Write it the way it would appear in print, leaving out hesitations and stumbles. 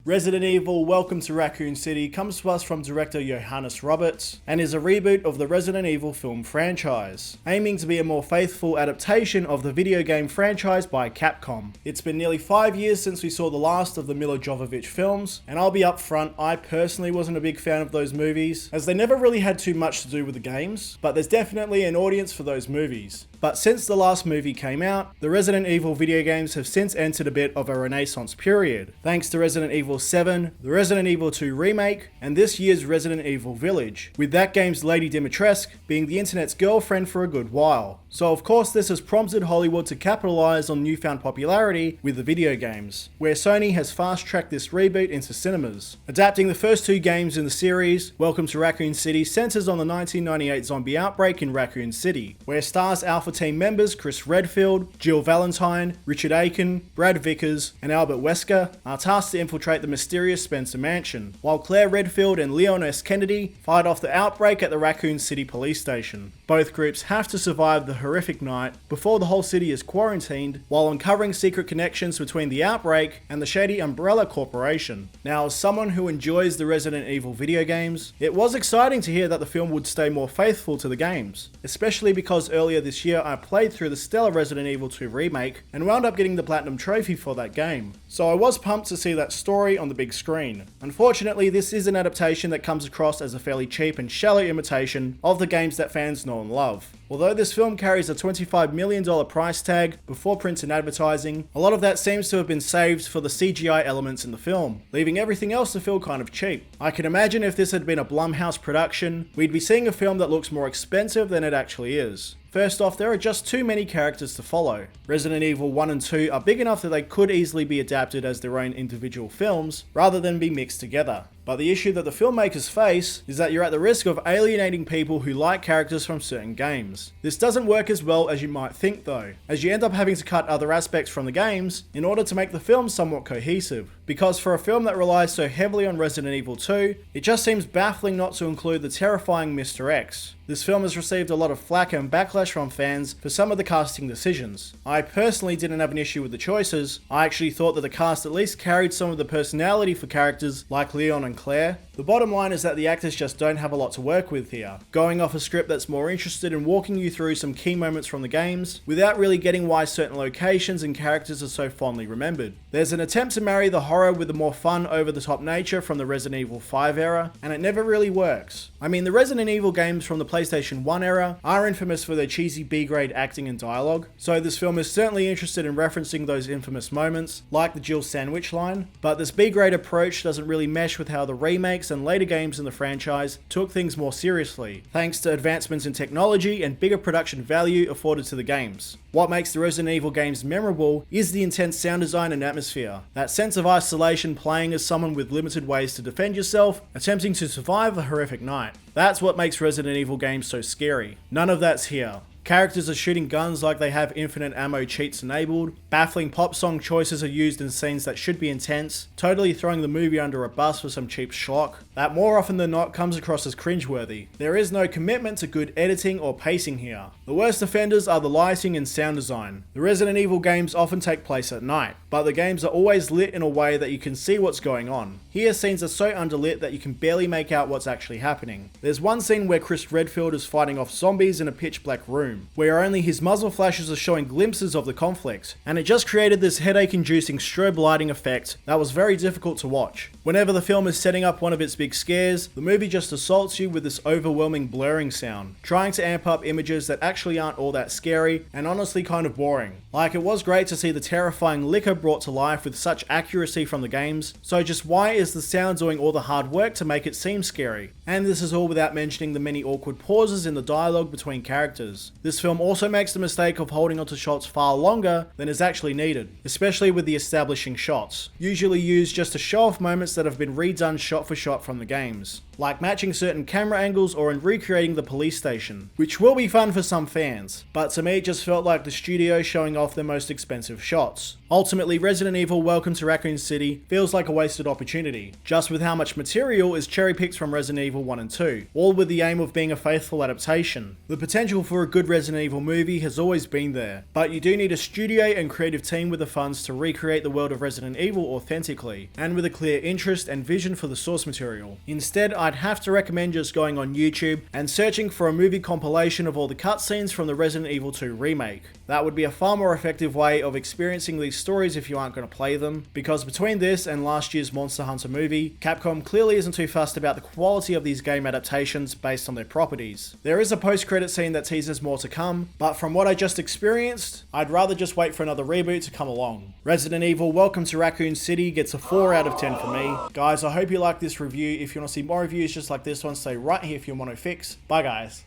Resident Evil Welcome to Raccoon City comes to us from director Johannes Roberts and is a reboot of the Resident Evil film franchise, aiming to be a more faithful adaptation of the video game franchise by Capcom. It's been nearly 5 years since we saw the last of the Milla Jovovich films, and I'll be upfront, I personally wasn't a big fan of those movies, as they never really had too much to do with the games, but there's definitely an audience for those movies. But since the last movie came out, the Resident Evil video games have since entered a bit of a renaissance period, thanks to Resident Evil 7, the Resident Evil 2 remake, and this year's Resident Evil Village, with that game's Lady Dimitrescu being the internet's girlfriend for a good while. So of course this has prompted Hollywood to capitalize on newfound popularity with the video games, where Sony has fast-tracked this reboot into cinemas. Adapting the first two games in the series, Welcome to Raccoon City centers on the 1998 zombie outbreak in Raccoon City, where stars Alpha Team members Chris Redfield, Jill Valentine, Richard Aiken, Brad Vickers, and Albert Wesker are tasked to infiltrate the mysterious Spencer Mansion, while Claire Redfield and Leon S. Kennedy fight off the outbreak at the Raccoon City police station. Both groups have to survive the horrific night before the whole city is quarantined, while uncovering secret connections between the outbreak and the shady Umbrella Corporation. Now, as someone who enjoys the Resident Evil video games, it was exciting to hear that the film would stay more faithful to the games, especially because earlier this year I played through the stellar Resident Evil 2 remake and wound up getting the Platinum Trophy for that game. So I was pumped to see that story on the big screen. Unfortunately, this is an adaptation that comes across as a fairly cheap and shallow imitation of the games that fans know and love. Although this film carries a $25 million price tag before print and advertising, a lot of that seems to have been saved for the CGI elements in the film, leaving everything else to feel kind of cheap. I can imagine if this had been a Blumhouse production, we'd be seeing a film that looks more expensive than it actually is. First off, there are just too many characters to follow. Resident Evil 1 and 2 are big enough that they could easily be adapted as their own individual films, rather than be mixed together. But the issue that the filmmakers face is that you're at the risk of alienating people who like characters from certain games. This doesn't work as well as you might think though, as you end up having to cut other aspects from the games in order to make the film somewhat cohesive. Because for a film that relies so heavily on Resident Evil 2, it just seems baffling not to include the terrifying Mr. X. This film has received a lot of flack and backlash from fans for some of the casting decisions. I personally didn't have an issue with the choices. I actually thought that the cast at least carried some of the personality for characters like Leon and Claire. The bottom line is that the actors just don't have a lot to work with here, going off a script that's more interested in walking you through some key moments from the games, without really getting why certain locations and characters are so fondly remembered. There's an attempt to marry the horror with the more fun, over-the-top nature from the Resident Evil 5 era, and it never really works. I mean, the Resident Evil games from the PlayStation 1 era are infamous for their cheesy B-grade acting and dialogue, so this film is certainly interested in referencing those infamous moments, like the Jill sandwich line, but this B-grade approach doesn't really mesh with how the remakes and later games in the franchise took things more seriously, thanks to advancements in technology and bigger production value afforded to the games. What makes the Resident Evil games memorable is the intense sound design and atmosphere, that sense of isolation playing as someone with limited ways to defend yourself, attempting to survive a horrific night. That's what makes Resident Evil games so scary. None of that's here. Characters are shooting guns like they have infinite ammo cheats enabled, baffling pop song choices are used in scenes that should be intense, totally throwing the movie under a bus for some cheap schlock, that more often than not comes across as cringeworthy. There is no commitment to good editing or pacing here. The worst offenders are the lighting and sound design. The Resident Evil games often take place at night, but the games are always lit in a way that you can see what's going on. Here, scenes are so underlit that you can barely make out what's actually happening. There's one scene where Chris Redfield is fighting off zombies in a pitch black room, where only his muzzle flashes are showing glimpses of the conflict, and it just created this headache-inducing strobe lighting effect that was very difficult to watch. Whenever the film is setting up one of its big scares, the movie just assaults you with this overwhelming blurring sound, trying to amp up images that actually aren't all that scary and honestly kind of boring. Like, it was great to see the terrifying liquor brought to life with such accuracy from the games, so just why is the sound doing all the hard work to make it seem scary? And this is all without mentioning the many awkward pauses in the dialogue between characters. This film also makes the mistake of holding onto shots far longer than is actually needed, especially with the establishing shots, usually used just to show off moments that have been redone shot for shot from the games. like matching certain camera angles or in recreating the police station, which will be fun for some fans, but to me it just felt like the studio showing off their most expensive shots. Ultimately, Resident Evil Welcome to Raccoon City feels like a wasted opportunity, just with how much material is cherry-picked from Resident Evil 1 and 2, all with the aim of being a faithful adaptation. The potential for a good Resident Evil movie has always been there, but you do need a studio and creative team with the funds to recreate the world of Resident Evil authentically, and with a clear interest and vision for the source material. Instead, I'd have to recommend just going on YouTube and searching for a movie compilation of all the cutscenes from the Resident Evil 2 remake. That would be a far more effective way of experiencing these stories if you aren't going to play them, because between this and last year's Monster Hunter movie, Capcom clearly isn't too fussed about the quality of these game adaptations based on their properties. There is a post-credit scene that teases more to come, but from what I just experienced, I'd rather just wait for another reboot to come along. Resident Evil Welcome to Raccoon City gets a 4 out of 10 for me. Guys, I hope you like this review. If you want to see more reviews just like this one, stay right here if you want to fix. Bye guys.